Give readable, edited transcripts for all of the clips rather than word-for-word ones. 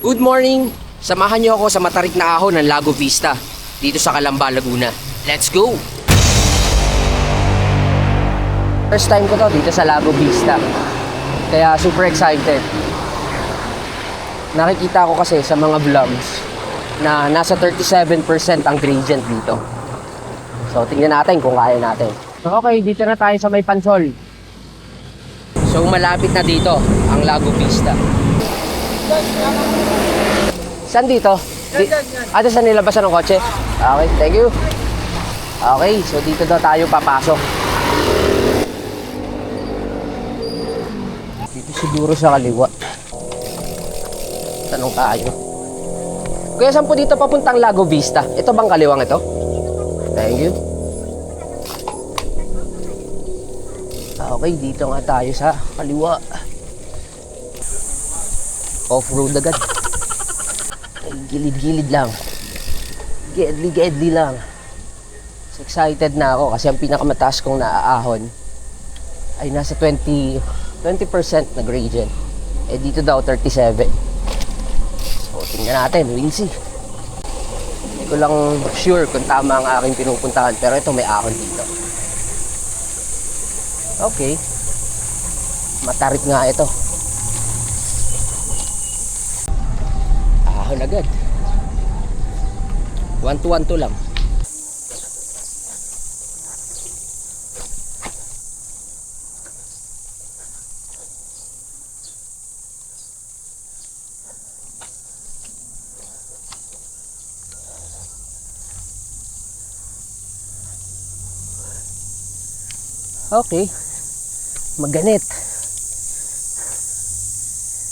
Good morning! Samahan niyo ako sa matarik na ahon ng Lago Vista dito sa Calamba, Laguna. Let's go! First time ko to dito sa Lago Vista. Kaya super excited. Nakikita ko kasi sa mga vlogs na nasa 37% ang gradient dito. So tingnan natin kung kaya natin. Okay, dito na tayo sa may Pansol. So malapit na dito ang Lago Vista. Saan dito? Ate, saan nilabasan ng kotse? Okay, thank you. Okay, so dito daw tayo papasok. Dito siguro sa kaliwa. Tanong tayo. Kuya, saan po dito papuntang Lago Vista? Ito bang kaliwang ito? Thank you. Okay, dito nga tayo sa kaliwa. Off-road agad. Gilid-gilid lang. Gedli-gedli lang. So excited na ako kasi ang pinakamataas kong naaahon ay nasa 20% na gradient. Eh dito daw 37. So tingnan natin, we'll see. Hindi ko lang sure kung tama ang aking pinupuntahan, pero ito may ahon dito. Okay. Matarik nga ito. Ahon agad. 1-2 lang. Okay. Maganit.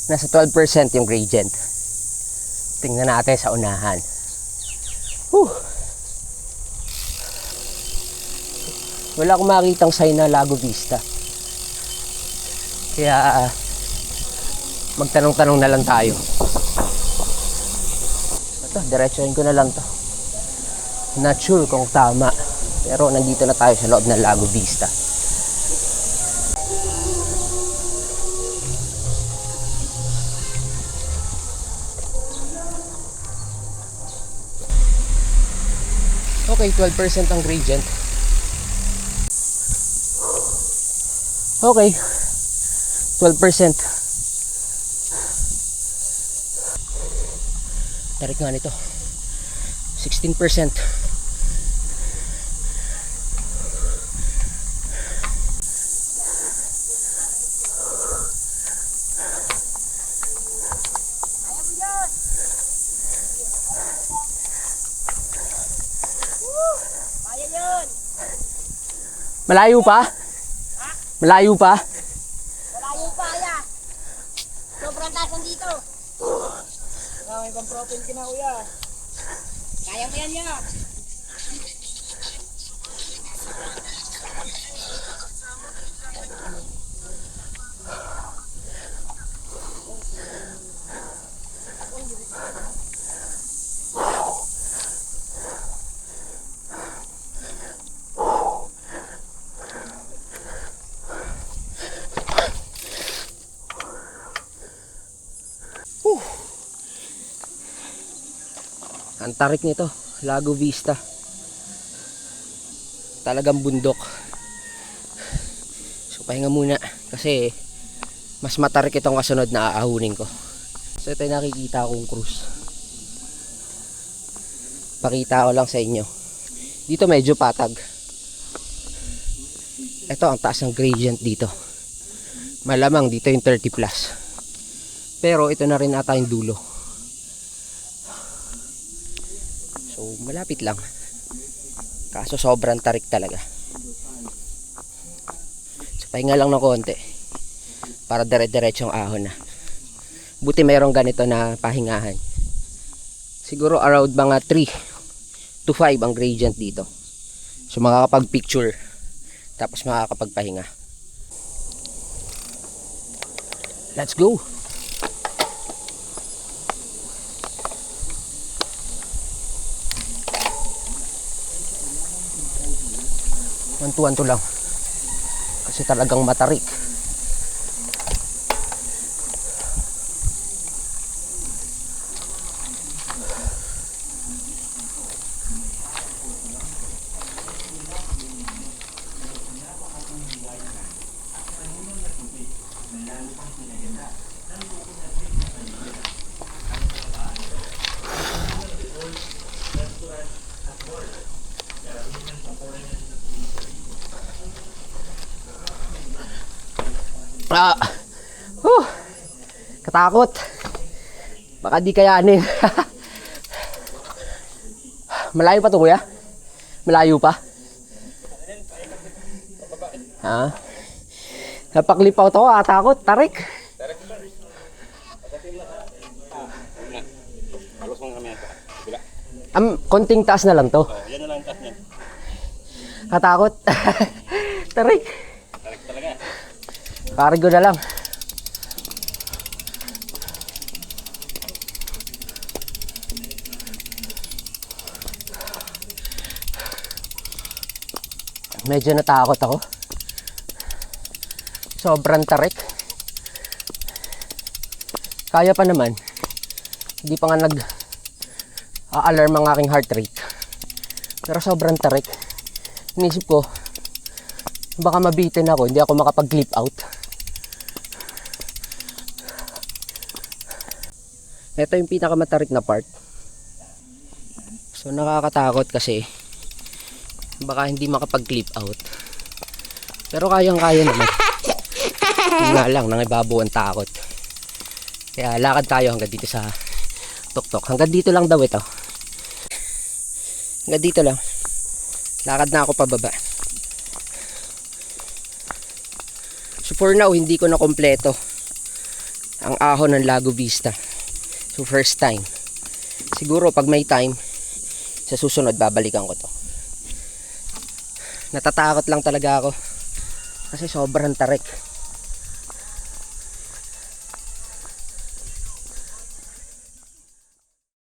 Nasa 12% yung gradient. Tingnan natin sa unahan. Wala akong makitang sign na Lago Vista. Kaya magtanong-tanong na lang tayo. Ito, diretsuhin ko na lang to. Not sure kung tama. Pero nandito na tayo sa loob ng Lago Vista. Okay, 12% ang gradient. Okay, 12%. Tarik nga nito. 16%. Malayo pa? Ha? Malayo pa? Malayo pa, ya. Sobrang tasan dito. May pang profile ka na, kuya. Kaya mo yan, ya. Ang tarik nito, Lago Vista. Talagang bundok. So pahinga muna kasi mas matarik itong kasunod na aahunin ko. So ito yung nakikita akong cruise. Pakita ko lang sa inyo. Dito medyo patag. Ito ang taas ng gradient dito. Malamang dito yung 30 plus. Pero ito na rin ata yung dulo. So malapit lang. Kaso sobrang tarik talaga. So pahinga lang ng konti para dire-diretsong ahon na. Buti mayroong ganito na pahingahan. Siguro around mga 3 to 5 ang gradient dito. So makakapag-picture tapos makakapagpahinga. Let's go! Wanto-wanto lang kasi talagang matarik. Ah, katakot. Baka di kayanin. Malayo pa to, kuya? Malayo pa? Ha? Napaglipaw to, takot, tarik. Halos mo kami ito. Bila. Konting taas na lang to. Yan na lang ang taas niyan. Katakot. Tarik. Tarik talaga. Cargo na lang. Medyo natakot ako. Sobrang tarik. Kaya pa naman. Hindi pa nga nag-a-alarm ang aking heart rate. Pero sobrang tarik. Inisip ko, baka mabitin ako, hindi ako makapag-clip out. Ito yung pinakamatarik na part. So nakakatakot kasi baka hindi makapag-clip out. Pero kayang-kaya naman. Yun nga lang, nangibabaw ang takot. Kaya lakad tayo hanggang dito sa tuktok. Hanggang dito lang daw ito. Hanggang dito lang. Lakad na ako pababa. So for now, hindi ko na kompleto ang ahon ng Lago Vista. So first time. Siguro pag may time, sa susunod babalikan ko to. Natatakot lang talaga ako kasi sobrang tarik.